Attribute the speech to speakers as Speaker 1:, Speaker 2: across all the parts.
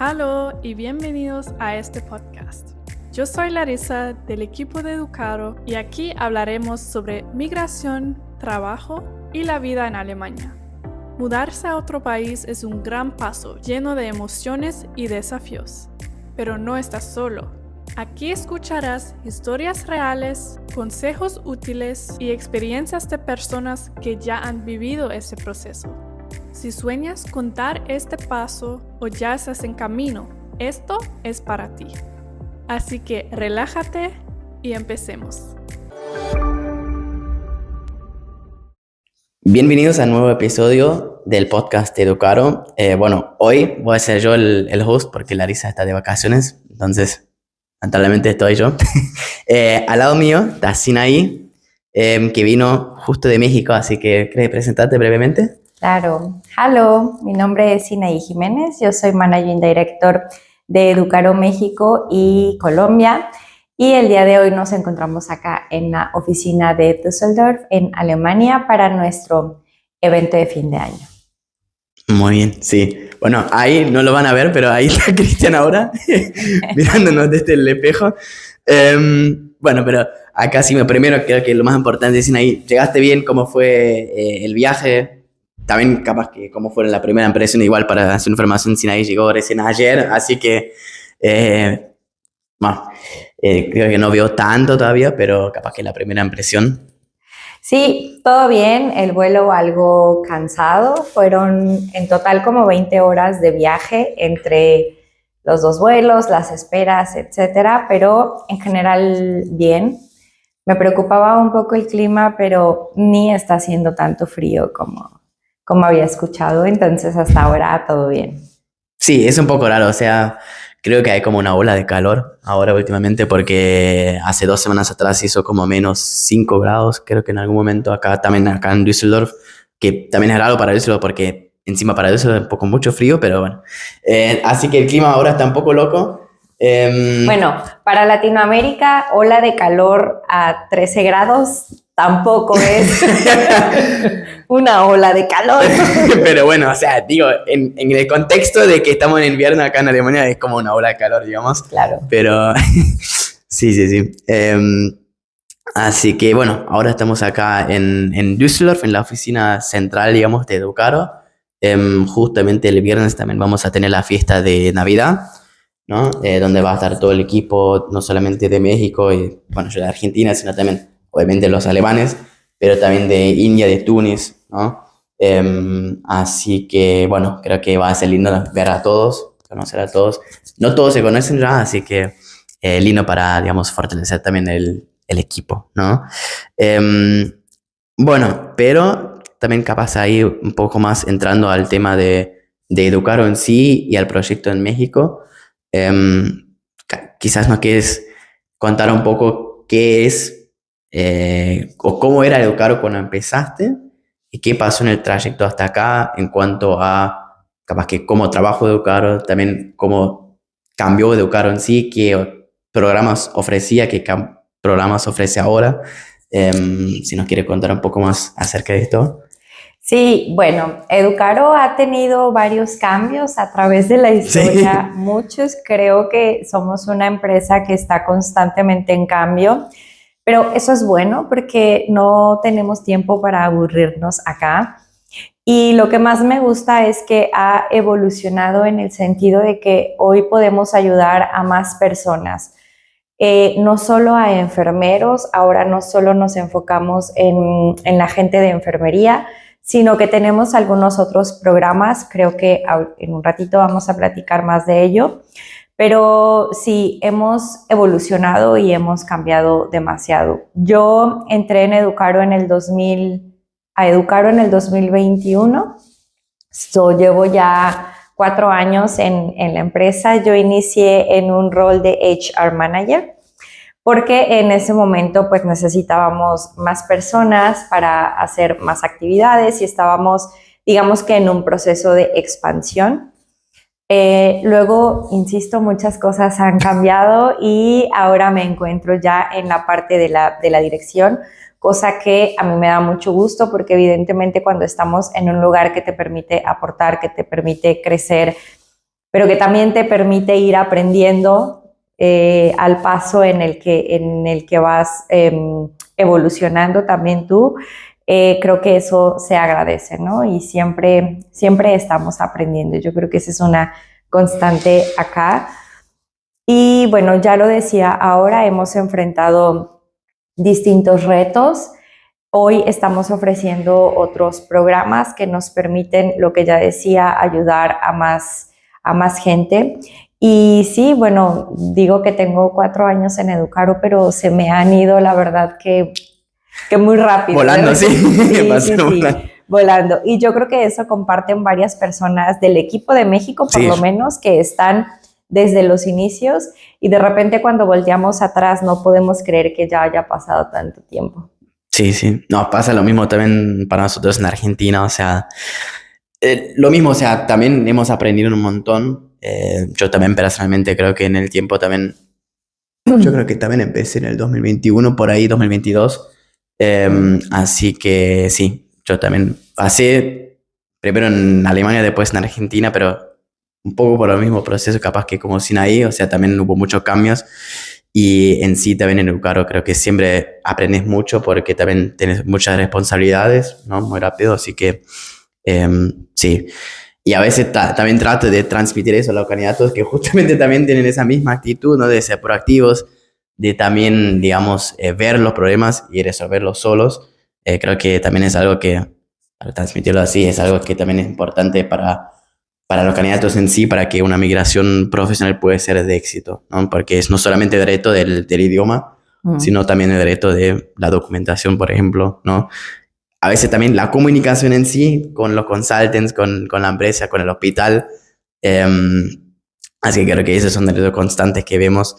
Speaker 1: Hola y bienvenidos a este podcast. Yo soy Larissa del equipo de Educaro y aquí hablaremos sobre migración, trabajo y la vida en Alemania. Mudarse a otro país es un gran paso lleno de emociones y desafíos. Pero no estás solo. Aquí escucharás historias reales, consejos útiles y experiencias de personas que ya han vivido ese proceso. Si sueñas contar este paso o ya estás en camino, esto es para ti. Así que relájate y empecemos.
Speaker 2: Bienvenidos a un nuevo episodio del podcast de Educaro. Hoy voy a ser yo el host porque Larissa está de vacaciones, entonces lamentablemente estoy yo. Al lado mío está Sinaí, que vino justo de México, así que ¿quieres presentarte brevemente?
Speaker 3: Claro. Hello, mi nombre es Sinaí Jiménez, yo soy Managing Director de Educaro México y Colombia y el día de hoy nos encontramos acá en la oficina de Düsseldorf en Alemania para nuestro evento de fin de año.
Speaker 2: Muy bien, sí. Bueno, ahí no lo van a ver, pero ahí está Cristian ahora mirándonos desde el espejo. Pero acá sí, primero creo que lo más importante es Sinaí, ¿llegaste bien? ¿Cómo fue el viaje? También capaz que cómo fue la primera impresión, igual para su información, Sinaí llegó recién ayer, así que creo que no vio tanto todavía, pero capaz que la primera impresión.
Speaker 3: Sí, todo bien, el vuelo algo cansado, fueron en total como 20 horas de viaje entre los dos vuelos, las esperas, etcétera, pero en general bien. Me preocupaba un poco el clima, pero ni está haciendo tanto frío como había escuchado, entonces hasta ahora todo bien.
Speaker 2: Sí, es un poco raro, o sea, creo que hay como una ola de calor ahora últimamente porque hace 2 semanas atrás hizo como -5 grados, creo que en algún momento acá en Düsseldorf, que también es raro para Düsseldorf porque encima para Düsseldorf es un poco mucho frío, pero bueno. Así que el clima ahora está un poco loco.
Speaker 3: Bueno, para Latinoamérica, ola de calor a 13 grados tampoco es una ola de calor.
Speaker 2: Pero bueno, o sea, digo, en el contexto de que estamos en invierno acá en Alemania es como una ola de calor, digamos.
Speaker 3: Claro.
Speaker 2: Pero sí. Así que bueno, ahora estamos acá en Düsseldorf, en la oficina central, digamos, de Educaro. Justamente el viernes también vamos a tener la fiesta de Navidad, ¿no? Donde va a estar todo el equipo, no solamente de México y, bueno, yo de Argentina, sino también, obviamente, los alemanes, pero también de India, de Túnez, ¿no? Así que, bueno, creo que va a ser lindo ver a todos, conocer a todos. No todos se conocen ya, así que lindo para, digamos, fortalecer también el equipo, ¿no? Pero también capaz ahí un poco más entrando al tema de Educaro en sí y al proyecto en México. Quizás nos quieres contar un poco qué es o cómo era Educaro cuando empezaste y qué pasó en el trayecto hasta acá en cuanto a capaz que cómo trabajo Educaro, también cómo cambió Educaro en sí, qué programas ofrecía, qué programas ofrece ahora. Si nos quiere contar un poco más acerca de esto.
Speaker 3: Sí, bueno, Educaro ha tenido varios cambios a través de la historia,
Speaker 2: Sí.
Speaker 3: muchos. Creo que somos una empresa que está constantemente en cambio, pero eso es bueno porque no tenemos tiempo para aburrirnos acá. Y lo que más me gusta es que ha evolucionado en el sentido de que hoy podemos ayudar a más personas. No solo a enfermeros, ahora no solo nos enfocamos en la gente de enfermería, sino que tenemos algunos otros programas, creo que en un ratito vamos a platicar más de ello, pero sí, hemos evolucionado y hemos cambiado demasiado. Yo entré en Educaro en el 2021, llevo ya 4 años en la empresa. Yo inicié en un rol de HR Manager porque en ese momento pues necesitábamos más personas para hacer más actividades y estábamos, digamos que en un proceso de expansión. Luego, insisto, muchas cosas han cambiado y ahora me encuentro ya en la parte de la dirección, cosa que a mí me da mucho gusto porque evidentemente cuando estamos en un lugar que te permite aportar, que te permite crecer, pero que también te permite ir aprendiendo al paso en el que vas evolucionando también tú. Creo que eso se agradece, ¿no? Y siempre estamos aprendiendo. Yo creo que esa es una constante acá. Y bueno, ya lo decía, ahora hemos enfrentado distintos retos. Hoy estamos ofreciendo otros programas que nos permiten, lo que ya decía, ayudar a más gente. Y sí, bueno, digo que tengo 4 años en Educaro, pero se me han ido, la verdad, que muy rápido.
Speaker 2: Volando, sí.
Speaker 3: Sí, volando. Y yo creo que eso comparten varias personas del equipo de México, por lo menos, que están desde los inicios, y de repente cuando volteamos atrás no podemos creer que ya haya pasado tanto tiempo.
Speaker 2: Sí. No, pasa lo mismo también para nosotros en Argentina, o sea, lo mismo, o sea, también hemos aprendido un montón. Yo también personalmente creo que en el tiempo también, yo creo que también empecé en el 2021, por ahí 2022, así que sí, yo también pasé primero en Alemania, después en Argentina, pero un poco por el mismo proceso, capaz que como Sinaí, o sea, también hubo muchos cambios. Y en sí también en Educaro creo que siempre aprendes mucho porque también tienes muchas responsabilidades, ¿no? Muy rápido, así que sí. Y a veces también trato de transmitir eso a los candidatos que justamente también tienen esa misma actitud, ¿no? De ser proactivos, de también, digamos, ver los problemas y resolverlos solos. Creo que también es algo que, para transmitirlo así, es algo que también es importante para los candidatos en sí, para que una migración profesional pueda ser de éxito, ¿no? Porque es no solamente el reto del idioma, sino también el reto de la documentación, por ejemplo, ¿no? A veces también la comunicación en sí, con los consultants, con la empresa, con el hospital. Así que creo que esos son los retos constantes que vemos.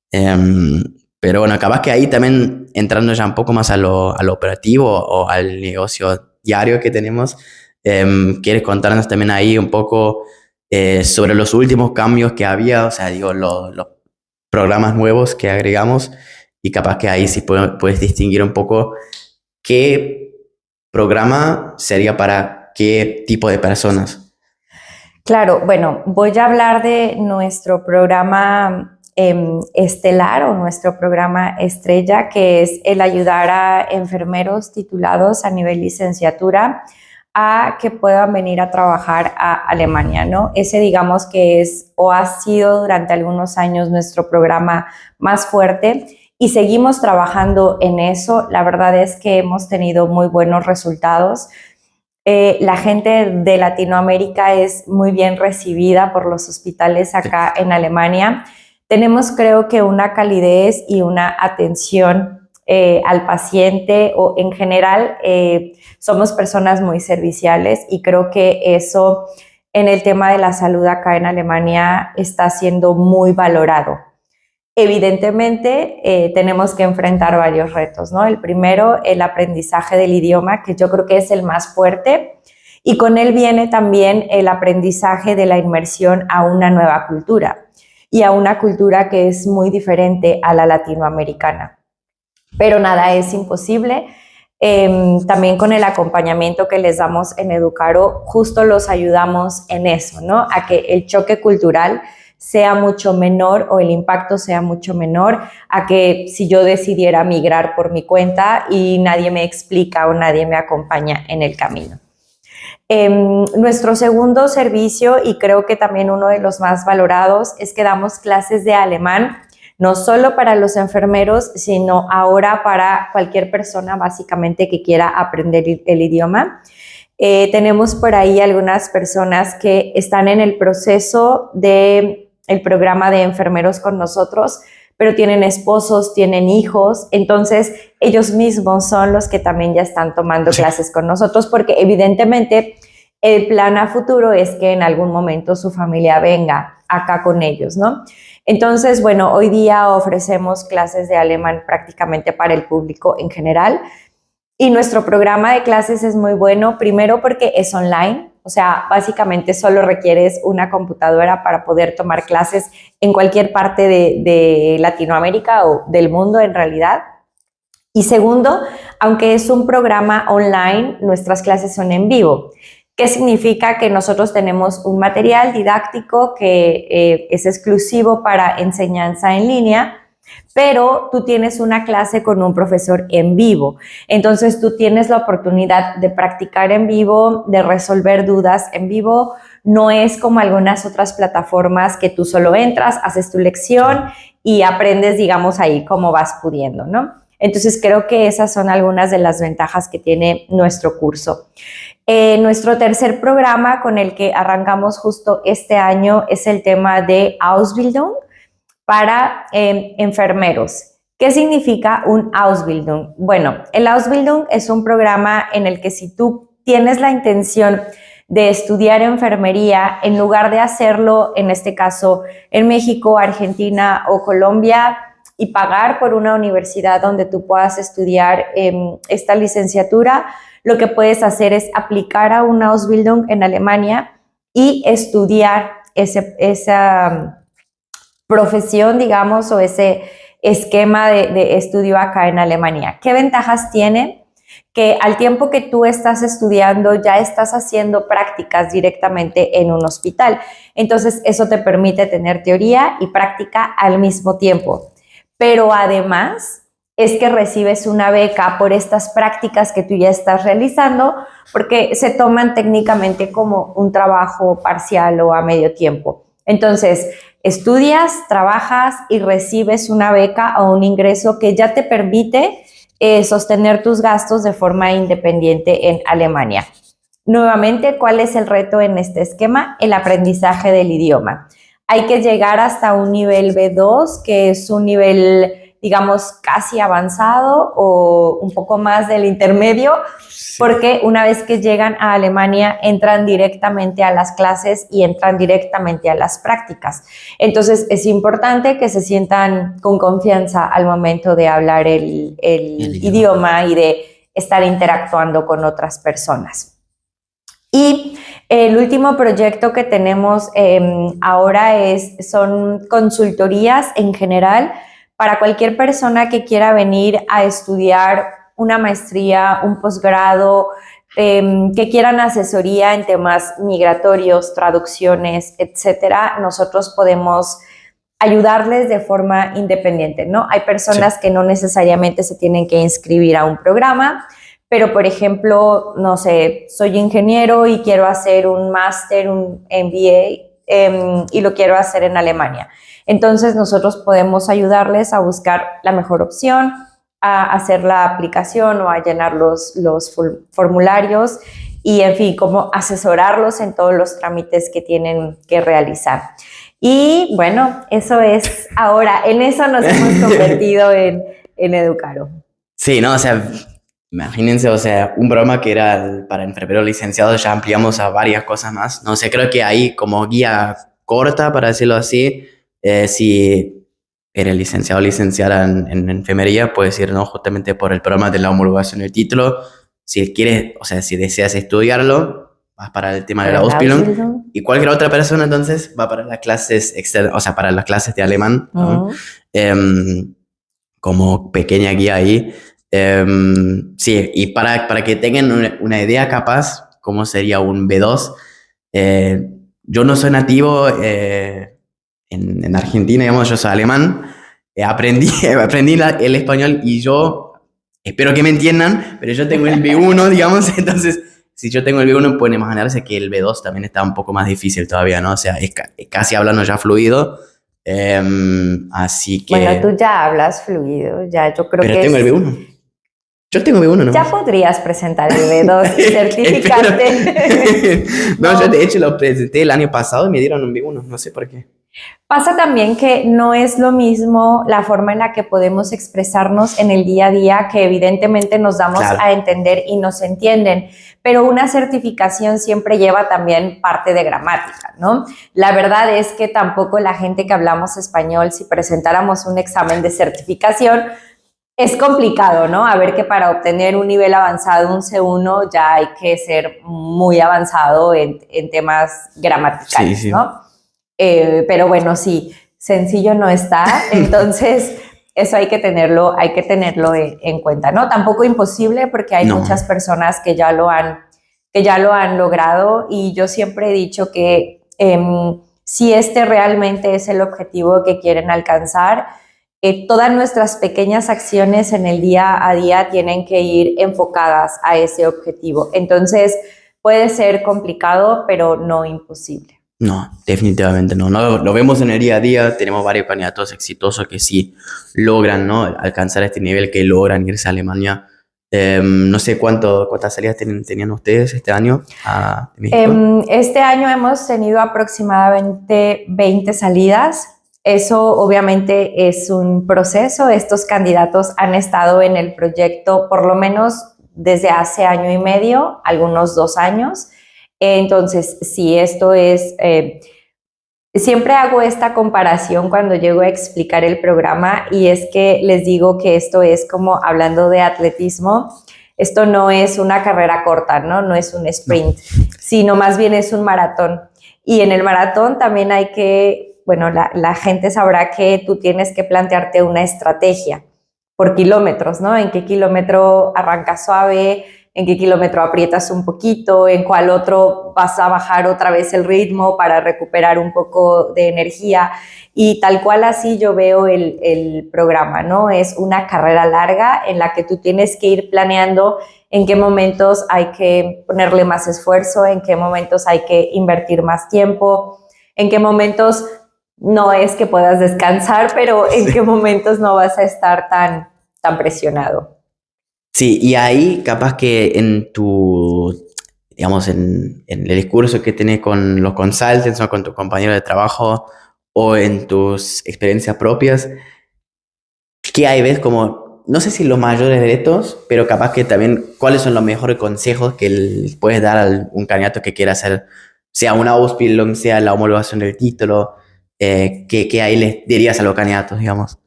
Speaker 2: Pero bueno, capaz que ahí también entrando ya un poco más a lo operativo o al negocio diario que tenemos, ¿quieres contarnos también ahí un poco sobre los últimos cambios que había? O sea, digo, los programas nuevos que agregamos, y capaz que ahí sí puedes distinguir un poco qué programa sería para qué tipo de personas.
Speaker 3: Claro, bueno, voy a hablar de nuestro programa estelar o nuestro programa estrella, que es el ayudar a enfermeros titulados a nivel licenciatura a que puedan venir a trabajar a Alemania, ¿no? Ese, digamos, que es o ha sido durante algunos años nuestro programa más fuerte, y seguimos trabajando en eso. La verdad es que hemos tenido muy buenos resultados. La gente de Latinoamérica es muy bien recibida por los hospitales acá en Alemania. Tenemos, creo que, una calidez y una atención al paciente, o en general somos personas muy serviciales, y creo que eso en el tema de la salud acá en Alemania está siendo muy valorado. Evidentemente tenemos que enfrentar varios retos, ¿no? El primero, el aprendizaje del idioma, que yo creo que es el más fuerte, y con él viene también el aprendizaje de la inmersión a una nueva cultura, y a una cultura que es muy diferente a la latinoamericana. Pero nada es imposible. También con el acompañamiento que les damos en Educaro, justo los ayudamos en eso, ¿no? A que el choque cultural sea mucho menor, o el impacto sea mucho menor a que si yo decidiera migrar por mi cuenta y nadie me explica o nadie me acompaña en el camino. Nuestro segundo servicio, y creo que también uno de los más valorados, es que damos clases de alemán, no solo para los enfermeros, sino ahora para cualquier persona básicamente que quiera aprender el idioma. Tenemos por ahí algunas personas que están en el proceso del programa de enfermeros con nosotros, pero tienen esposos, tienen hijos, entonces ellos mismos son los que también ya están tomando clases con nosotros, porque evidentemente el plan a futuro es que en algún momento su familia venga acá con ellos, ¿no? Entonces, bueno, hoy día ofrecemos clases de alemán prácticamente para el público en general, y nuestro programa de clases es muy bueno, primero porque es online. O sea, básicamente solo requieres una computadora para poder tomar clases en cualquier parte de Latinoamérica o del mundo en realidad. Y segundo, aunque es un programa online, nuestras clases son en vivo. ¿Qué significa? Que nosotros tenemos un material didáctico que es exclusivo para enseñanza en línea, pero tú tienes una clase con un profesor en vivo. Entonces tú tienes la oportunidad de practicar en vivo, de resolver dudas en vivo. No es como algunas otras plataformas que tú solo entras, haces tu lección y aprendes, digamos, ahí como vas pudiendo, ¿no? Entonces creo que esas son algunas de las ventajas que tiene nuestro curso. Nuestro tercer programa con el que arrancamos justo este año es el tema de Ausbildung para enfermeros. ¿Qué significa un Ausbildung? Bueno, el Ausbildung es un programa en el que si tú tienes la intención de estudiar enfermería, en lugar de hacerlo, en este caso, en México, Argentina o Colombia, y pagar por una universidad donde tú puedas estudiar esta licenciatura, lo que puedes hacer es aplicar a una Ausbildung en Alemania y estudiar esa profesión, digamos, o ese esquema de estudio acá en Alemania. ¿Qué ventajas tiene? Que al tiempo que tú estás estudiando, ya estás haciendo prácticas directamente en un hospital. Entonces, eso te permite tener teoría y práctica al mismo tiempo. Pero además es que recibes una beca por estas prácticas que tú ya estás realizando, porque se toman técnicamente como un trabajo parcial o a medio tiempo. Entonces, estudias, trabajas y recibes una beca o un ingreso que ya te permite sostener tus gastos de forma independiente en Alemania. Nuevamente, ¿cuál es el reto en este esquema? El aprendizaje del idioma. Hay que llegar hasta un nivel B2, que es un nivel, digamos, casi avanzado o un poco más del intermedio, porque una vez que llegan a Alemania entran directamente a las clases y entran directamente a las prácticas. Entonces es importante que se sientan con confianza al momento de hablar el idioma y de estar interactuando con otras personas. Y el último proyecto que tenemos ahora son consultorías en general para cualquier persona que quiera venir a estudiar una maestría, un posgrado, que quieran asesoría en temas migratorios, traducciones, etcétera. Nosotros podemos ayudarles de forma independiente, ¿no? Hay personas que no necesariamente se tienen que inscribir a un programa, pero, por ejemplo, no sé, soy ingeniero y quiero hacer un máster, un MBA, y lo quiero hacer en Alemania. Entonces, nosotros podemos ayudarles a buscar la mejor opción, a hacer la aplicación o a llenar los formularios y, en fin, como asesorarlos en todos los trámites que tienen que realizar. Y, bueno, eso es ahora. En eso nos hemos convertido en Educaro.
Speaker 2: Sí, no, o sea, imagínense, o sea, un programa que era para enfermeros licenciados, ya ampliamos a varias cosas más. No sé, creo que ahí como guía corta, para decirlo así, si eres licenciado o licenciada en enfermería, puedes ir, ¿no? Justamente por el programa de la homologación del título. Si quieres, o sea, si deseas estudiarlo, vas para el tema de la Ausbildung. Y cualquier otra persona, entonces, va para las clases externas, o sea, para las clases de alemán, ¿no? Como pequeña guía ahí. Sí, y para que tengan una idea capaz, cómo sería un B2, yo no soy nativo en Argentina, digamos, yo soy alemán, aprendí el español y yo, espero que me entiendan, pero yo tengo el B1, digamos, entonces, si yo tengo el B1, pueden imaginarse que el B2 también está un poco más difícil todavía, ¿no? O sea, es casi hablando ya fluido, así que...
Speaker 3: Bueno, tú ya hablas fluido, ya yo creo
Speaker 2: pero
Speaker 3: que...
Speaker 2: Pero tengo el B1. Yo tengo B1, ¿no?
Speaker 3: Ya podrías presentar el B2 y certificarte.
Speaker 2: No, yo de hecho lo presenté el año pasado y me dieron un B1, no sé por qué.
Speaker 3: Pasa también que no es lo mismo la forma en la que podemos expresarnos en el día a día, que evidentemente nos damos a entender y nos entienden, pero una certificación siempre lleva también parte de gramática, ¿no? La verdad es que tampoco la gente que hablamos español, si presentáramos un examen de certificación, es complicado, ¿no? A ver, que para obtener un nivel avanzado, un C1, ya hay que ser muy avanzado en temas gramaticales, sí. ¿No? Pero bueno, sí, sencillo no está, entonces eso hay que tenerlo en cuenta, ¿no? Tampoco imposible, porque hay muchas personas que ya lo han que ya lo han logrado, y yo siempre he dicho que si este realmente es el objetivo que quieren alcanzar, todas nuestras pequeñas acciones en el día a día tienen que ir enfocadas a ese objetivo. Entonces, puede ser complicado, pero no imposible.
Speaker 2: No, definitivamente no. No, lo vemos en el día a día. Tenemos varios candidatos exitosos que sí logran, ¿no?, alcanzar este nivel, que logran irse a Alemania. No sé cuántas salidas tenían ustedes este año de México.
Speaker 3: Este año hemos tenido aproximadamente 20 salidas. Eso obviamente es un proceso. Estos candidatos han estado en el proyecto por lo menos desde hace año y medio, algunos 2 años. Entonces, sí, esto es... siempre hago esta comparación cuando llego a explicar el programa, y es que les digo que esto es como hablando de atletismo. Esto no es una carrera corta, ¿no? No es un sprint, sino más bien es un maratón. Y en el maratón también hay que, bueno, la gente sabrá que tú tienes que plantearte una estrategia por kilómetros, ¿no? En qué kilómetro arrancas suave, en qué kilómetro aprietas un poquito, en cuál otro vas a bajar otra vez el ritmo para recuperar un poco de energía, y tal cual así yo veo el programa, ¿no? Es una carrera larga en la que tú tienes que ir planeando en qué momentos hay que ponerle más esfuerzo, en qué momentos hay que invertir más tiempo, en qué momentos no es que puedas descansar, pero en qué momentos no vas a estar tan presionado.
Speaker 2: Sí, y ahí capaz que en tu, digamos, en el discurso que tenés con los consultants o con tu compañero de trabajo o en tus experiencias propias, ¿qué hay? ¿Ves como, no sé si los mayores retos, pero capaz que también cuáles son los mejores consejos que le puedes dar a un candidato que quiera hacer, sea una Ausbildung, sea la homologación del título, ¿qué ahí les dirías a los candidatos, digamos?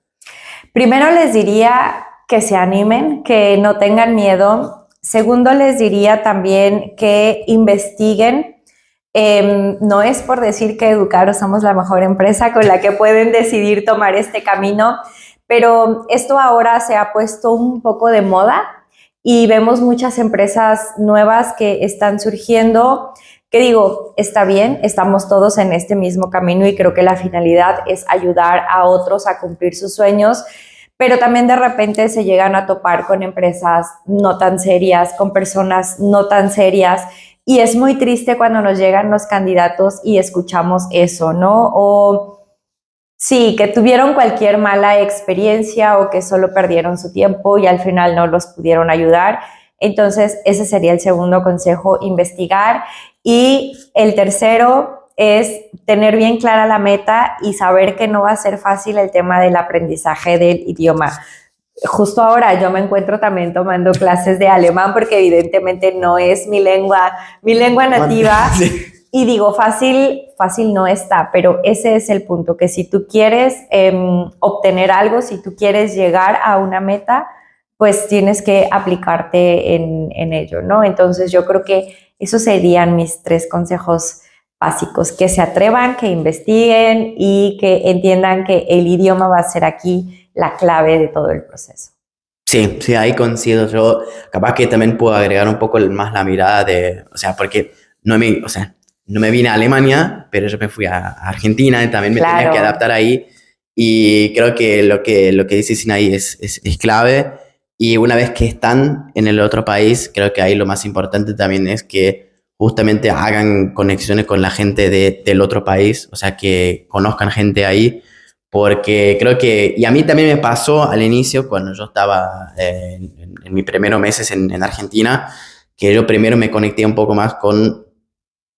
Speaker 3: Primero les diría que se animen, que no tengan miedo. Segundo, les diría también que investiguen. No es por decir que Educaro somos la mejor empresa con la que pueden decidir tomar este camino, pero esto ahora se ha puesto un poco de moda y vemos muchas empresas nuevas que están surgiendo, que digo, está bien, estamos todos en este mismo camino y creo que la finalidad es ayudar a otros a cumplir sus sueños, pero también de repente se llegan a topar con empresas no tan serias, con personas no tan serias, y es muy triste cuando nos llegan los candidatos y escuchamos eso, ¿no? O sí, que tuvieron cualquier mala experiencia o que solo perdieron su tiempo y al final no los pudieron ayudar. Entonces, ese sería el segundo consejo, investigar. Y el tercero es tener bien clara la meta y saber que no va a ser fácil el tema del aprendizaje del idioma. Justo ahora yo me encuentro también tomando clases de alemán porque evidentemente no es mi lengua nativa. Sí. Y digo, fácil no está, pero ese es el punto, que si tú quieres obtener algo, si tú quieres llegar a una meta, pues tienes que aplicarte en ello, ¿no? Entonces yo creo que esos serían mis 3 consejos básicos: que se atrevan, que investiguen y que entiendan que el idioma va a ser aquí la clave de todo el proceso.
Speaker 2: Sí, sí, ahí coincido. Yo capaz que también puedo agregar un poco más la mirada de, o sea, porque no me vine a Alemania, pero yo me fui a Argentina y también me tenía que adaptar ahí, y creo que lo que dice Sinaí es clave. Y una vez que están en el otro país, creo que ahí lo más importante también es que justamente hagan conexiones con la gente del otro país, o sea, que conozcan gente ahí, porque creo que, y a mí también me pasó al inicio, cuando yo estaba en mis primeros meses en Argentina, que yo primero me conecté un poco más con,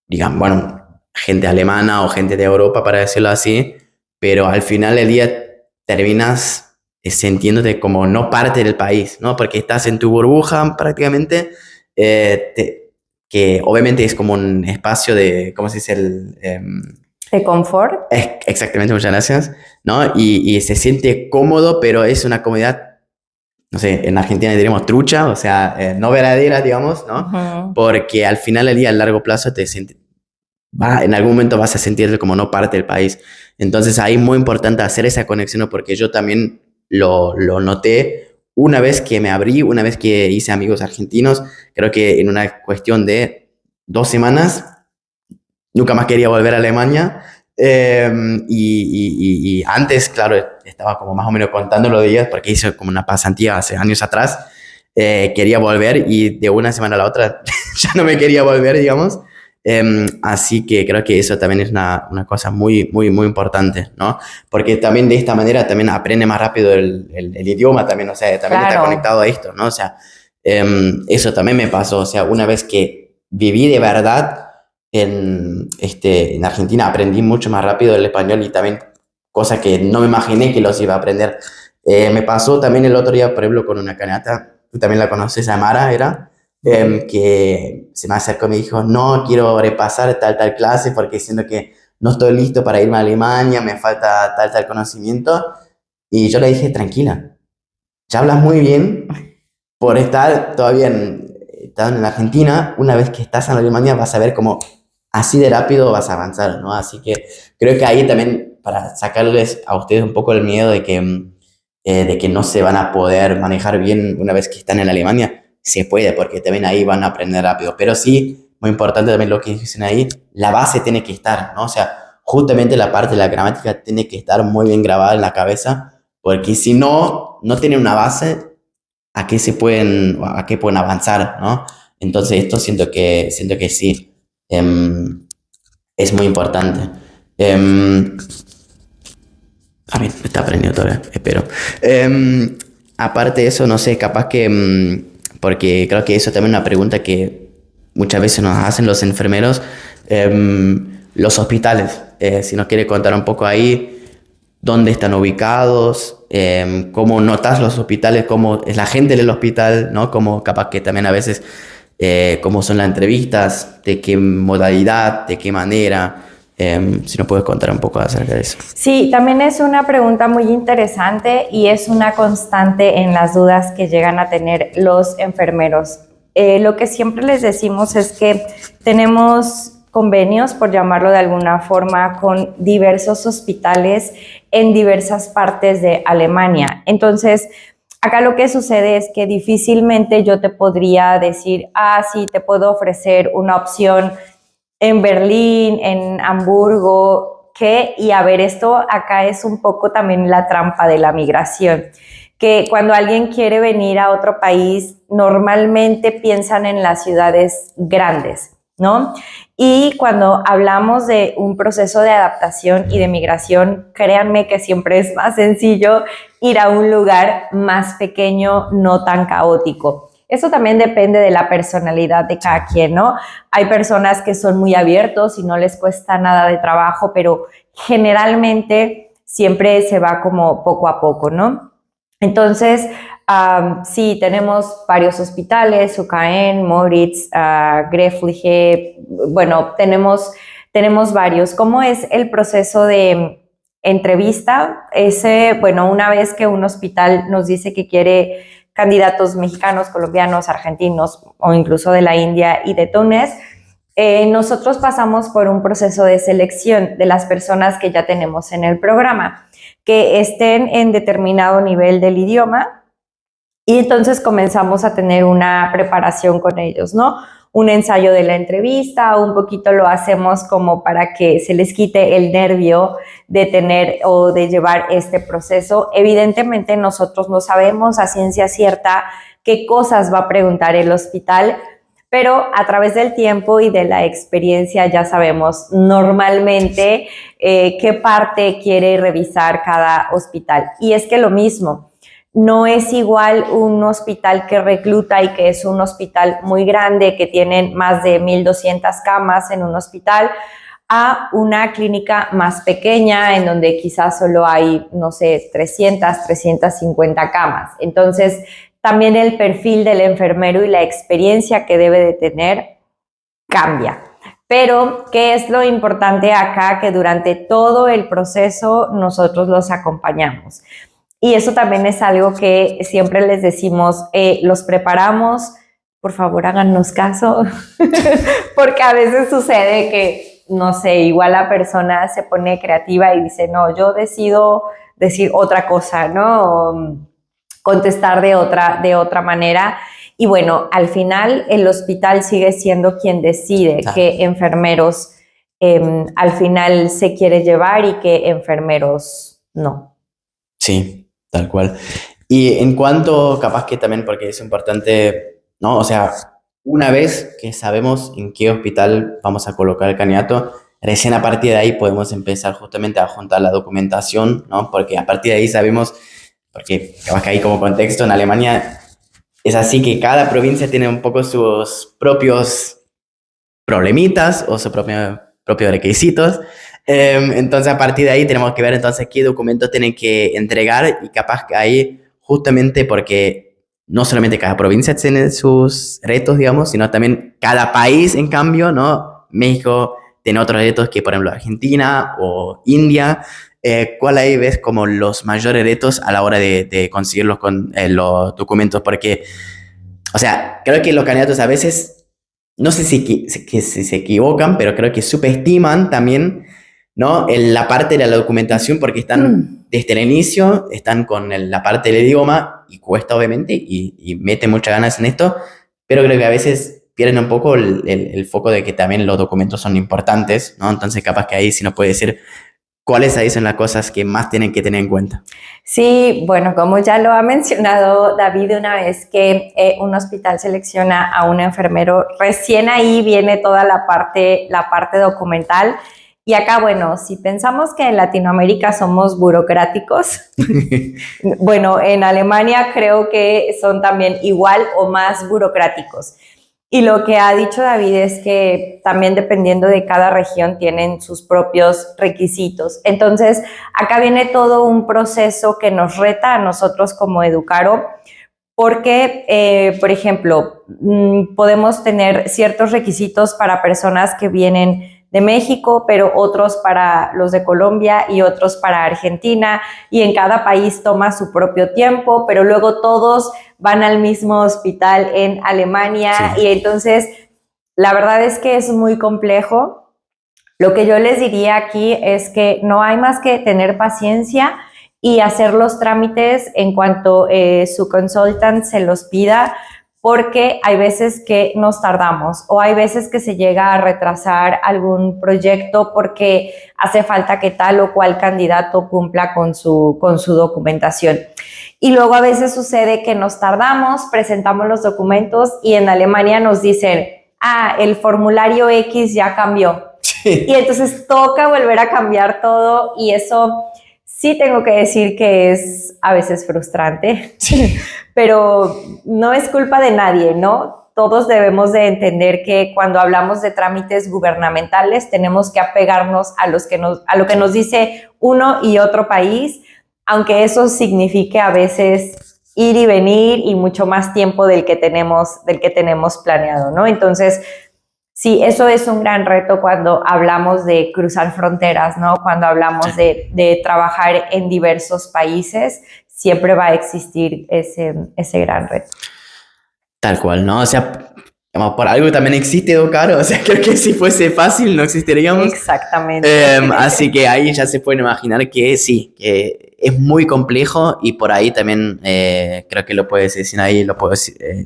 Speaker 2: digamos, bueno, gente alemana o gente de Europa, para decirlo así, pero al final del día terminas sintiéndote como no parte del país, ¿no? Porque estás en tu burbuja prácticamente, que obviamente es como un espacio de, ¿cómo se dice?
Speaker 3: De confort.
Speaker 2: Exactamente, muchas gracias, ¿no? Y se siente cómodo, pero es una comodidad, no sé, en Argentina diríamos trucha, o sea, no verdadera, digamos, ¿no? Uh-huh. Porque al final del día, a largo plazo, en algún momento vas a sentirte como no parte del país. Entonces ahí es muy importante hacer esa conexión, porque yo también lo noté una vez que me abrí, una vez que hice amigos argentinos. Creo que en una cuestión de 2 semanas, nunca más quería volver a Alemania. Y antes, claro, estaba como más o menos contando los días porque hice como una pasantía hace años atrás. Quería volver y de una semana a la otra ya no me quería volver, digamos. Así que creo que eso también es una cosa muy, muy, muy importante, ¿no? Porque también de esta manera también aprende más rápido el idioma también, o sea, también está conectado a esto, ¿no? O sea, eso también me pasó, o sea, una vez que viví de verdad en Argentina, aprendí mucho más rápido el español y también cosas que no me imaginé que los iba a aprender. Me pasó también el otro día, por ejemplo, con una canata, tú también la conoces, Amara, era, que se me acercó y me dijo, no, quiero repasar tal clase porque siento que no estoy listo para irme a Alemania, me falta tal conocimiento. Y yo le dije, tranquila, ya hablas muy bien por estar todavía estando en Argentina. Una vez que estás en Alemania vas a ver cómo así de rápido vas a avanzar, ¿no? Así que creo que ahí también para sacarles a ustedes un poco el miedo de que no se van a poder manejar bien una vez que están en Alemania, se puede, porque también ahí van a aprender rápido. Pero sí, muy importante también lo que dicen ahí, la base tiene que estar, ¿no? O sea, justamente la parte de la gramática tiene que estar muy bien grabada en la cabeza, porque si no tienen una base, ¿a qué pueden avanzar, ¿no? Entonces esto siento que sí, es muy importante. A mí me está aprendiendo todavía, espero. Aparte de eso, no sé, capaz que, porque creo que eso también es una pregunta que muchas veces nos hacen los enfermeros, los hospitales. Si nos quiere contar un poco ahí, dónde están ubicados, cómo notas los hospitales, cómo es la gente del hospital, ¿no? Como capaz que también a veces, cómo son las entrevistas, de qué modalidad, de qué manera. Si nos puedes contar un poco acerca de eso.
Speaker 3: Sí, también es una pregunta muy interesante y es una constante en las dudas que llegan a tener los enfermeros. Lo que siempre les decimos es que tenemos convenios, por llamarlo de alguna forma, con diversos hospitales en diversas partes de Alemania. Entonces, acá lo que sucede es que difícilmente yo te podría decir, sí, te puedo ofrecer una opción en Berlín, en Hamburgo, y a ver, esto acá es un poco también la trampa de la migración, que cuando alguien quiere venir a otro país, normalmente piensan en las ciudades grandes, ¿no? Y cuando hablamos de un proceso de adaptación y de migración, créanme que siempre es más sencillo ir a un lugar más pequeño, no tan caótico. Eso también depende de la personalidad de cada quien, ¿no? Hay personas que son muy abiertos y no les cuesta nada de trabajo, pero generalmente siempre se va como poco a poco, ¿no? Entonces, sí, tenemos varios hospitales, UKN, Moritz, Grefliche, bueno, tenemos varios. ¿Cómo es el proceso de entrevista? Bueno, una vez que un hospital nos dice que quiere candidatos mexicanos, colombianos, argentinos o incluso de la India y de Túnez, nosotros pasamos por un proceso de selección de las personas que ya tenemos en el programa, que estén en determinado nivel del idioma, y entonces comenzamos a tener una preparación con ellos, ¿no? Un ensayo de la entrevista, un poquito lo hacemos como para que se les quite el nervio de tener o de llevar este proceso. Evidentemente nosotros no sabemos a ciencia cierta qué cosas va a preguntar el hospital, pero a través del tiempo y de la experiencia ya sabemos normalmente qué parte quiere revisar cada hospital. Y es que lo mismo, no es igual un hospital que recluta y que es un hospital muy grande, que tienen más de 1,200 camas en un hospital, a una clínica más pequeña en donde quizás solo hay, no sé, 350 camas. Entonces, también el perfil del enfermero y la experiencia que debe de tener cambia. Pero, ¿qué es lo importante acá? Que durante todo el proceso nosotros los acompañamos. Y eso también es algo que siempre les decimos, los preparamos, por favor háganos caso, porque a veces sucede que, no sé, igual la persona se pone creativa y dice, no, yo decido decir otra cosa, ¿no? O contestar de otra manera. Y bueno, al final el hospital sigue siendo quien decide qué enfermeros al final se quiere llevar y qué enfermeros no.
Speaker 2: Sí, tal cual. Y en cuanto, capaz que también, porque es importante, ¿no? O sea, una vez que sabemos en qué hospital vamos a colocar el candidato, recién a partir de ahí podemos empezar justamente a juntar la documentación, ¿no? Porque a partir de ahí sabemos, porque capaz que ahí como contexto, en Alemania es así que cada provincia tiene un poco sus propios problemitas o sus propios requisitos. Entonces, a partir de ahí tenemos que ver entonces qué documentos tienen que entregar y capaz que ahí, justamente porque no solamente cada provincia tiene sus retos, digamos, sino también cada país, en cambio, ¿no? México tiene otros retos que, por ejemplo, Argentina o India. ¿Cuál ahí ves como los mayores retos a la hora de conseguir los documentos? Porque, o sea, creo que los candidatos a veces, no sé si se equivocan, pero creo que subestiman también, ¿no? En la parte de la documentación, porque están desde el inicio, están con la parte del idioma, y cuesta obviamente, y meten muchas ganas en esto, pero creo que a veces pierden un poco el foco de que también los documentos son importantes, ¿no? Entonces capaz que ahí sí nos puede decir cuáles ahí son las cosas que más tienen que tener en cuenta.
Speaker 3: Sí, bueno, como ya lo ha mencionado David, una vez que un hospital selecciona a un enfermero, recién ahí viene toda la parte documental. Y acá, bueno, si pensamos que en Latinoamérica somos burocráticos, bueno, en Alemania creo que son también igual o más burocráticos. Y lo que ha dicho David es que también dependiendo de cada región tienen sus propios requisitos. Entonces, acá viene todo un proceso que nos reta a nosotros como Educaro, porque, por ejemplo, podemos tener ciertos requisitos para personas que vienen de México, pero otros para los de Colombia y otros para Argentina, y en cada país toma su propio tiempo, pero luego todos van al mismo hospital en Alemania, sí. Y entonces la verdad es que es muy complejo. Lo que yo les diría aquí es que no hay más que tener paciencia y hacer los trámites en cuanto su consultant se los pida, porque hay veces que nos tardamos o hay veces que se llega a retrasar algún proyecto porque hace falta que tal o cual candidato cumpla con su documentación. Y luego a veces sucede que nos tardamos, presentamos los documentos y en Alemania nos dicen, el formulario X ya cambió. Sí. Y entonces toca volver a cambiar todo, y eso sí tengo que decir que es a veces frustrante, sí. Pero no es culpa de nadie, ¿no? Todos debemos de entender que cuando hablamos de trámites gubernamentales tenemos que apegarnos a lo que nos dice uno y otro país, aunque eso signifique a veces ir y venir y mucho más tiempo del que tenemos planeado, ¿no? Entonces, sí, eso es un gran reto cuando hablamos de cruzar fronteras, ¿no? Cuando hablamos de trabajar en diversos países, siempre va a existir ese gran reto.
Speaker 2: Tal cual, ¿no? O sea, por algo también existe Educaro, o sea, creo que si fuese fácil no existiríamos.
Speaker 3: Exactamente.
Speaker 2: Así que ahí ya se pueden imaginar que sí, que es muy complejo, y por ahí también creo que lo puedes decir ahí, lo puedo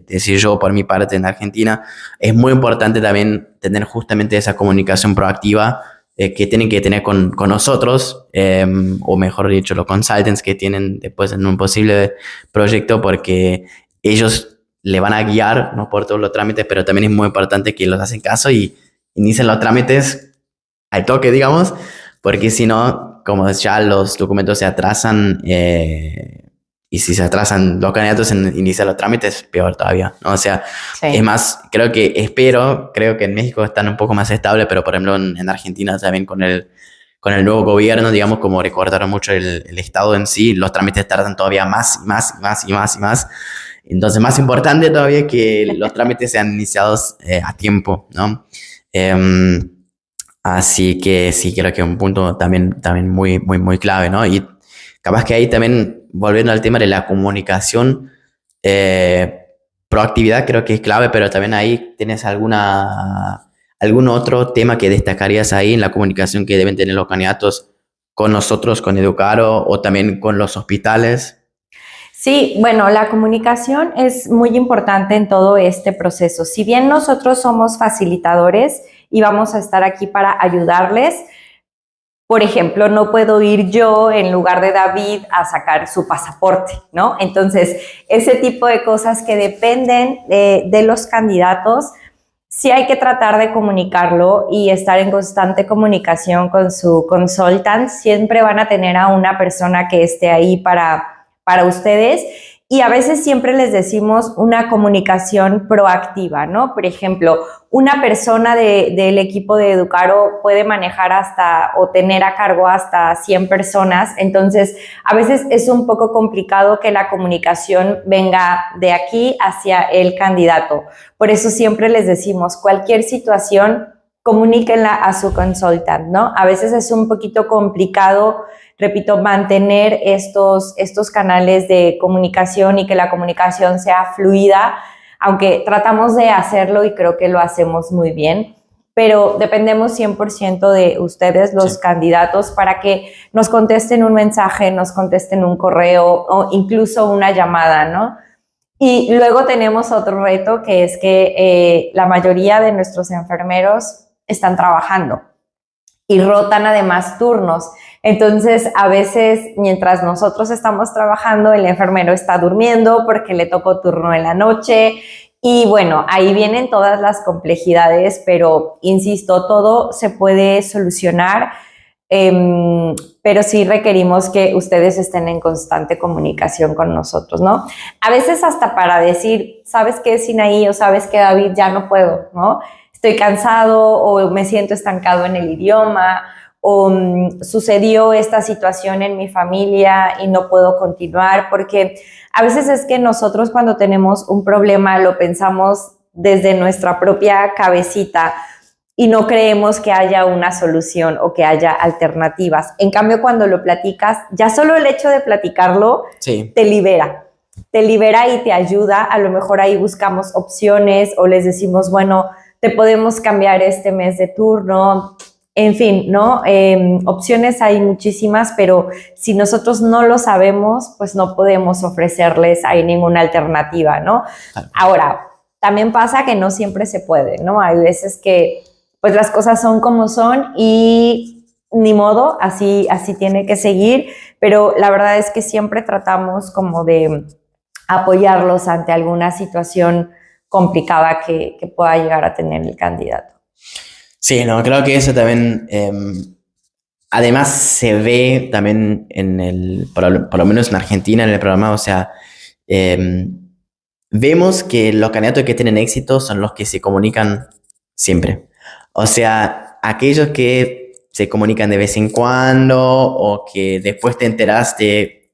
Speaker 2: decir yo por mi parte en Argentina. Es muy importante también tener justamente esa comunicación proactiva que tienen que tener con nosotros, o mejor dicho, los consultants que tienen después en un posible proyecto, porque ellos le van a guiar, ¿no?, por todos los trámites, pero también es muy importante que los hacen caso y inicien los trámites al toque, digamos, porque si no, como ya los documentos se atrasan, y si se atrasan los candidatos en iniciar los trámites, peor todavía, ¿no? O sea, sí. Es más, creo que en México están un poco más estables, pero por ejemplo en Argentina también con el nuevo gobierno, digamos, como recortaron mucho el Estado en sí, los trámites tardan todavía más. Entonces, más importante todavía que los trámites sean iniciados a tiempo, ¿no? Así que sí, creo que es un punto también muy, muy, muy clave, ¿no? Y capaz que ahí también, volviendo al tema de la comunicación, proactividad creo que es clave, pero también ahí tienes algún otro tema que destacarías ahí en la comunicación que deben tener los candidatos con nosotros, con Educaro, o también con los hospitales.
Speaker 3: Sí, bueno, la comunicación es muy importante en todo este proceso. Si bien nosotros somos facilitadores y vamos a estar aquí para ayudarles, por ejemplo, no puedo ir yo en lugar de David a sacar su pasaporte, ¿no? Entonces, ese tipo de cosas que dependen de los candidatos, sí hay que tratar de comunicarlo y estar en constante comunicación con su consultant. Siempre van a tener a una persona que esté ahí para ustedes. Y a veces siempre les decimos una comunicación proactiva, ¿no? Por ejemplo, una persona del equipo de Educaro puede manejar hasta o tener a cargo hasta 100 personas. Entonces, a veces es un poco complicado que la comunicación venga de aquí hacia el candidato. Por eso siempre les decimos, cualquier situación, comuníquenla a su consultant, ¿no? A veces es un poquito complicado, repito, mantener estos canales de comunicación y que la comunicación sea fluida, aunque tratamos de hacerlo y creo que lo hacemos muy bien, pero dependemos 100% de ustedes, los candidatos, para que nos contesten un mensaje, nos contesten un correo o incluso una llamada, ¿no? Y luego tenemos otro reto, que es que la mayoría de nuestros enfermeros están trabajando y rotan además turnos. Entonces, a veces, mientras nosotros estamos trabajando, el enfermero está durmiendo porque le tocó turno en la noche. Y bueno, ahí vienen todas las complejidades, pero insisto, todo se puede solucionar, pero sí requerimos que ustedes estén en constante comunicación con nosotros, ¿no? A veces hasta para decir, ¿sabes qué, Sinaí? O ¿sabes qué, David? Ya no puedo, ¿no? Estoy cansado o me siento estancado en el idioma o sucedió esta situación en mi familia y no puedo continuar, porque a veces es que nosotros cuando tenemos un problema lo pensamos desde nuestra propia cabecita y no creemos que haya una solución o que haya alternativas. En cambio, cuando lo platicas, ya solo el hecho de platicarlo te libera y te ayuda. A lo mejor ahí buscamos opciones o les decimos, bueno, te podemos cambiar este mes de turno. En fin, ¿no? Opciones hay muchísimas, pero si nosotros no lo sabemos, pues no podemos ofrecerles ahí ninguna alternativa, ¿no? Ahora, también pasa que no siempre se puede, ¿no? Hay veces que pues las cosas son como son y ni modo, así tiene que seguir, pero la verdad es que siempre tratamos como de apoyarlos ante alguna situación complicada que pueda llegar a tener el candidato.
Speaker 2: Sí, no, creo que eso también, además se ve también por lo menos en Argentina, en el programa, o sea, vemos que los candidatos que tienen éxito son los que se comunican siempre. O sea, aquellos que se comunican de vez en cuando o que después te enteraste,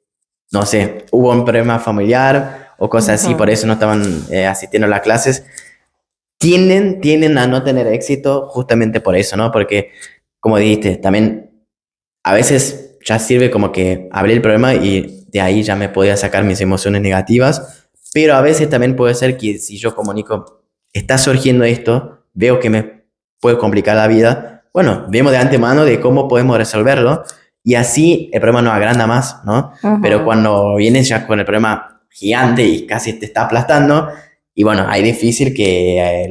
Speaker 2: no sé, hubo un problema familiar o cosas así, por eso no estaban asistiendo a las clases. Tienden a no tener éxito justamente por eso, ¿no? Porque, como dijiste, también a veces ya sirve como que hablé el problema y de ahí ya me podía sacar mis emociones negativas, pero a veces también puede ser que si yo comunico, está surgiendo esto, veo que me puede complicar la vida, bueno, vemos de antemano de cómo podemos resolverlo y así el problema no agranda más, ¿no? Pero cuando vienes ya con el problema gigante y casi te está aplastando, y bueno, ahí es difícil que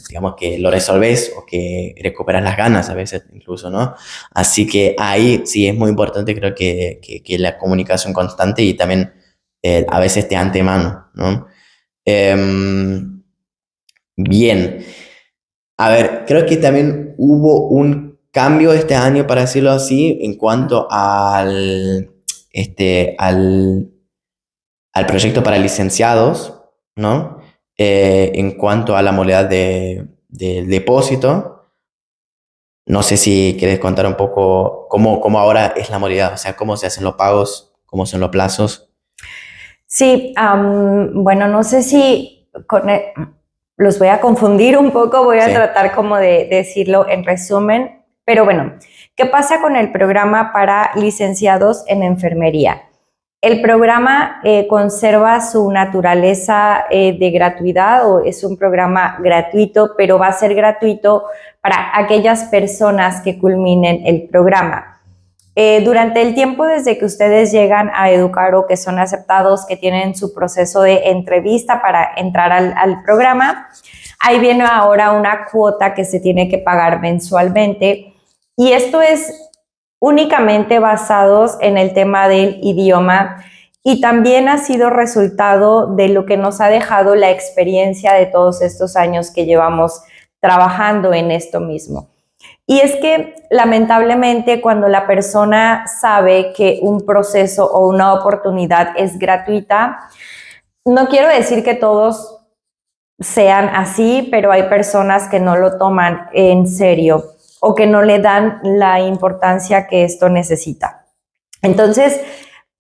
Speaker 2: digamos que lo resolves o que recuperas las ganas a veces incluso, ¿no? Así que ahí sí es muy importante, creo que la comunicación constante y también a veces de antemano, ¿no? Bien. A ver, creo que también hubo un cambio este año, para decirlo así, en cuanto al proyecto para licenciados, ¿no? En cuanto a la modalidad del depósito, no sé si quieres contar un poco cómo ahora es la modalidad, o sea, cómo se hacen los pagos, cómo son los plazos.
Speaker 3: Sí, bueno, no sé si los voy a confundir un poco, voy a tratar como de decirlo en resumen, pero bueno, ¿qué pasa con el programa para licenciados en enfermería? El programa conserva su naturaleza de gratuidad, o es un programa gratuito, pero va a ser gratuito para aquellas personas que culminen el programa. Durante el tiempo desde que ustedes llegan a Educaro, que son aceptados, que tienen su proceso de entrevista para entrar al programa, ahí viene ahora una cuota que se tiene que pagar mensualmente, y esto es únicamente basados en el tema del idioma, y también ha sido resultado de lo que nos ha dejado la experiencia de todos estos años que llevamos trabajando en esto mismo. Y es que lamentablemente cuando la persona sabe que un proceso o una oportunidad es gratuita, no quiero decir que todos sean así, pero hay personas que no lo toman en serio o que no le dan la importancia que esto necesita. Entonces,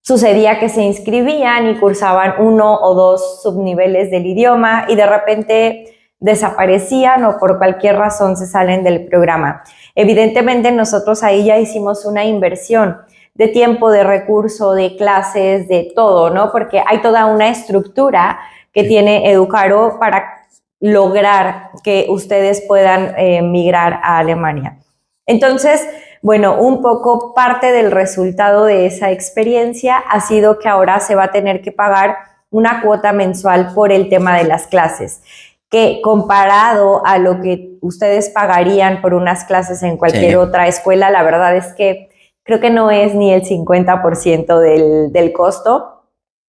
Speaker 3: sucedía que se inscribían y cursaban 1 o 2 subniveles del idioma y de repente desaparecían o por cualquier razón se salen del programa. Evidentemente nosotros ahí ya hicimos una inversión de tiempo, de recurso, de clases, de todo, ¿no? Porque hay toda una estructura que tiene Educaro para lograr que ustedes puedan migrar a Alemania. Entonces, bueno, un poco parte del resultado de esa experiencia ha sido que ahora se va a tener que pagar una cuota mensual por el tema de las clases, que comparado a lo que ustedes pagarían por unas clases en cualquier otra escuela, la verdad es que creo que no es ni el 50% del costo.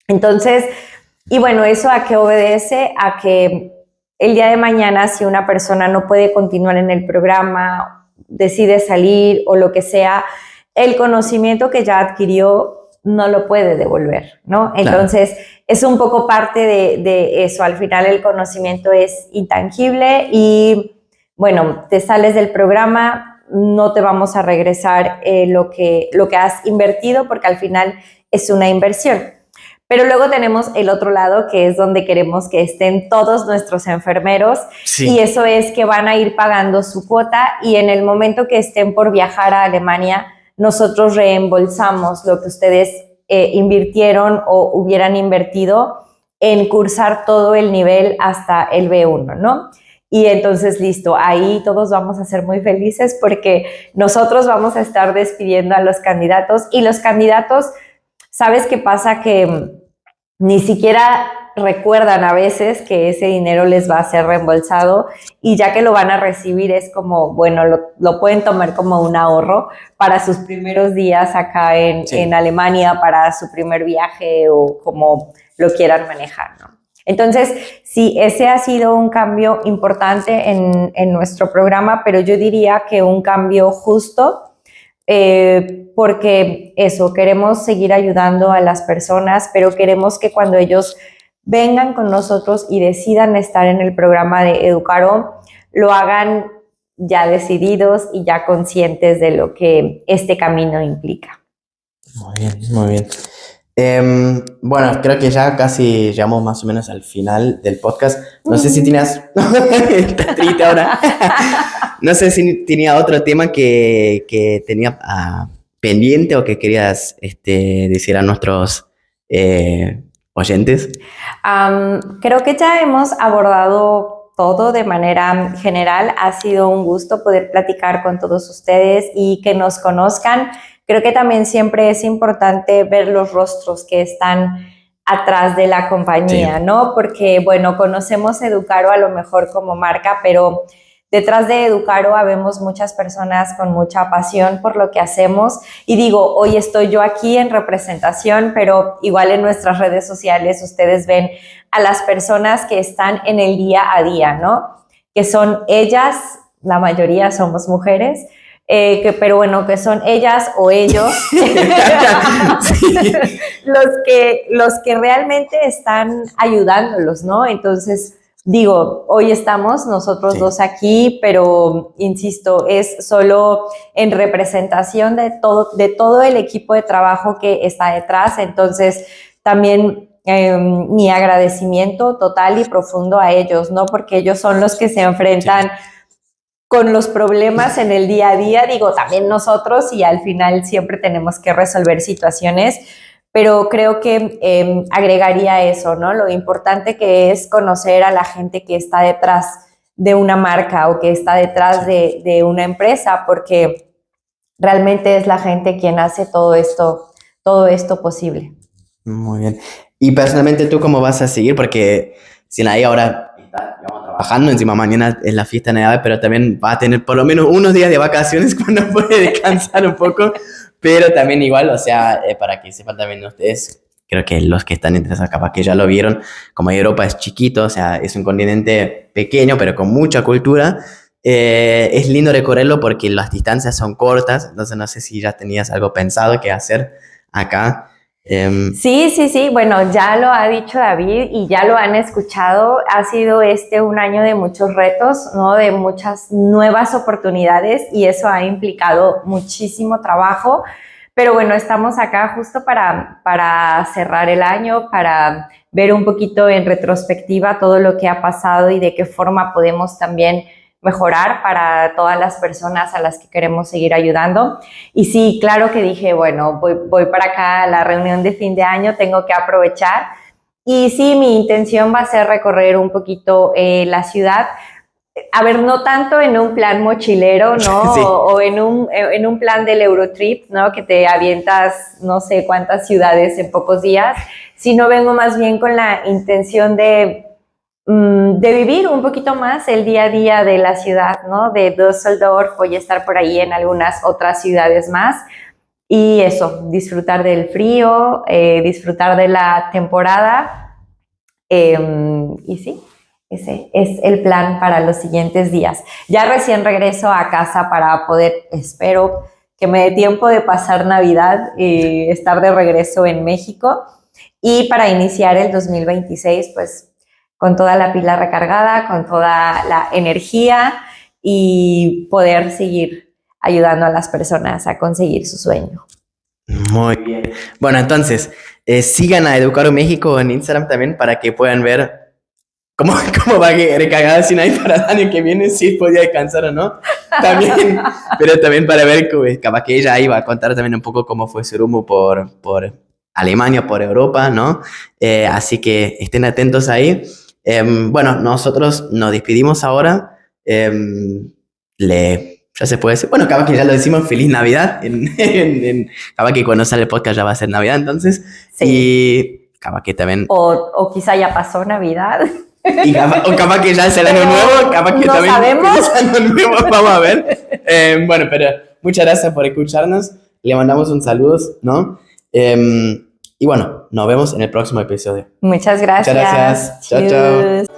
Speaker 3: Entonces, y bueno, ¿eso a qué obedece? A que el día de mañana, si una persona no puede continuar en el programa, decide salir o lo que sea, el conocimiento que ya adquirió no lo puede devolver, ¿no? Entonces, claro, es un poco parte de eso. Al final el conocimiento es intangible y, bueno, te sales del programa, no te vamos a regresar lo que has invertido porque al final es una inversión. Pero luego tenemos el otro lado, que es donde queremos que estén todos nuestros enfermeros, y eso es que van a ir pagando su cuota y en el momento que estén por viajar a Alemania, nosotros reembolsamos lo que ustedes invirtieron o hubieran invertido en cursar todo el nivel hasta el B1, ¿no? Y entonces, listo, ahí todos vamos a ser muy felices porque nosotros vamos a estar despidiendo a los candidatos y los candidatos, ¿sabes qué pasa? Que ni siquiera recuerdan a veces que ese dinero les va a ser reembolsado y ya que lo van a recibir es como, bueno, lo pueden tomar como un ahorro para sus primeros días acá en Alemania, para su primer viaje o como lo quieran manejar, ¿no? Entonces, sí, ese ha sido un cambio importante en nuestro programa, pero yo diría que un cambio justo, porque eso, queremos seguir ayudando a las personas, pero queremos que cuando ellos vengan con nosotros y decidan estar en el programa de Educaro, lo hagan ya decididos y ya conscientes de lo que este camino implica.
Speaker 2: Muy bien, muy bien. Bueno, creo que ya casi llegamos más o menos al final del podcast. No sé si tenías... Estás triste ahora. No sé si tenía otro tema que tenía pendiente o que querías decir a nuestros oyentes.
Speaker 3: Creo que ya hemos abordado todo de manera general. Ha sido un gusto poder platicar con todos ustedes y que nos conozcan. Creo que también siempre es importante ver los rostros que están atrás de la compañía, ¿no? Porque, bueno, conocemos Educaro a lo mejor como marca, pero detrás de Educaro habemos muchas personas con mucha pasión por lo que hacemos. Y digo, hoy estoy yo aquí en representación, pero igual en nuestras redes sociales ustedes ven a las personas que están en el día a día, ¿no? Que son ellas, la mayoría somos mujeres, pero bueno, que son ellas o ellos los que realmente están ayudándolos, ¿no? Entonces, digo, hoy estamos nosotros dos aquí, pero insisto, es solo en representación de todo el equipo de trabajo que está detrás. Entonces, también mi agradecimiento total y profundo a ellos, ¿no? Porque ellos son los que se enfrentan con los problemas en el día a día, digo, también nosotros, y al final siempre tenemos que resolver situaciones, pero creo que agregaría eso, ¿no? Lo importante que es conocer a la gente que está detrás de una marca o que está detrás de una empresa, porque realmente es la gente quien hace todo esto posible.
Speaker 2: Muy bien. Y personalmente, ¿tú cómo vas a seguir? Porque si ahí ahora está digamos, trabajando, encima mañana es la fiesta de Navidad, pero también va a tener por lo menos unos días de vacaciones cuando puede descansar un poco, pero también igual, o sea, para que sepan también ustedes, creo que los que están interesados capaz que ya lo vieron, como Europa es chiquito, o sea, es un continente pequeño, pero con mucha cultura. Es lindo recorrerlo porque las distancias son cortas, entonces no sé si ya tenías algo pensado que hacer acá.
Speaker 3: Sí, bueno, ya lo ha dicho David y ya lo han escuchado. Ha sido un año de muchos retos, ¿no? De muchas nuevas oportunidades y eso ha implicado muchísimo trabajo. Pero bueno, estamos acá justo para cerrar el año, para ver un poquito en retrospectiva todo lo que ha pasado y de qué forma podemos también mejorar para todas las personas a las que queremos seguir ayudando. Y sí, claro que dije, bueno, voy para acá a la reunión de fin de año, tengo que aprovechar. Y sí, mi intención va a ser recorrer un poquito la ciudad. A ver, no tanto en un plan mochilero, ¿no?
Speaker 2: Sí.
Speaker 3: O en un plan del Eurotrip, ¿no? Que te avientas no sé cuántas ciudades en pocos días, sino vengo más bien con la intención de vivir un poquito más el día a día de la ciudad, ¿no? De Düsseldorf, voy a estar por ahí en algunas otras ciudades más y eso, disfrutar del frío, disfrutar de la temporada y sí, ese es el plan para los siguientes días. Ya recién regreso a casa para poder, espero que me dé tiempo de pasar Navidad y estar de regreso en México y para iniciar el 2026, pues con toda la pila recargada, con toda la energía y poder seguir ayudando a las personas a conseguir su sueño.
Speaker 2: Muy bien. Bueno, entonces, sigan a Educaro México en Instagram también para que puedan ver cómo va recargada Sinai para el año que viene, si podía descansar o no. También, pero también para ver, capaz que ella iba a contar también un poco cómo fue su rumbo por Alemania, por Europa, ¿no? Así que estén atentos ahí. Bueno, nosotros nos despedimos ahora. Ya se puede decir. Bueno, capaz que ya lo decimos, Feliz Navidad. Capaz que cuando sale el podcast ya va a ser Navidad, entonces.
Speaker 3: Sí.
Speaker 2: Y capaz que también.
Speaker 3: O quizá ya pasó Navidad.
Speaker 2: O capaz que ya es el año nuevo, capaz que
Speaker 3: no
Speaker 2: también
Speaker 3: sabemos.
Speaker 2: es el año nuevo, vamos a ver. Bueno, pero muchas gracias por escucharnos. Le mandamos un saludo, ¿no? Y bueno, nos vemos en el próximo episodio.
Speaker 3: Muchas gracias.
Speaker 2: Muchas gracias. Chao, chao.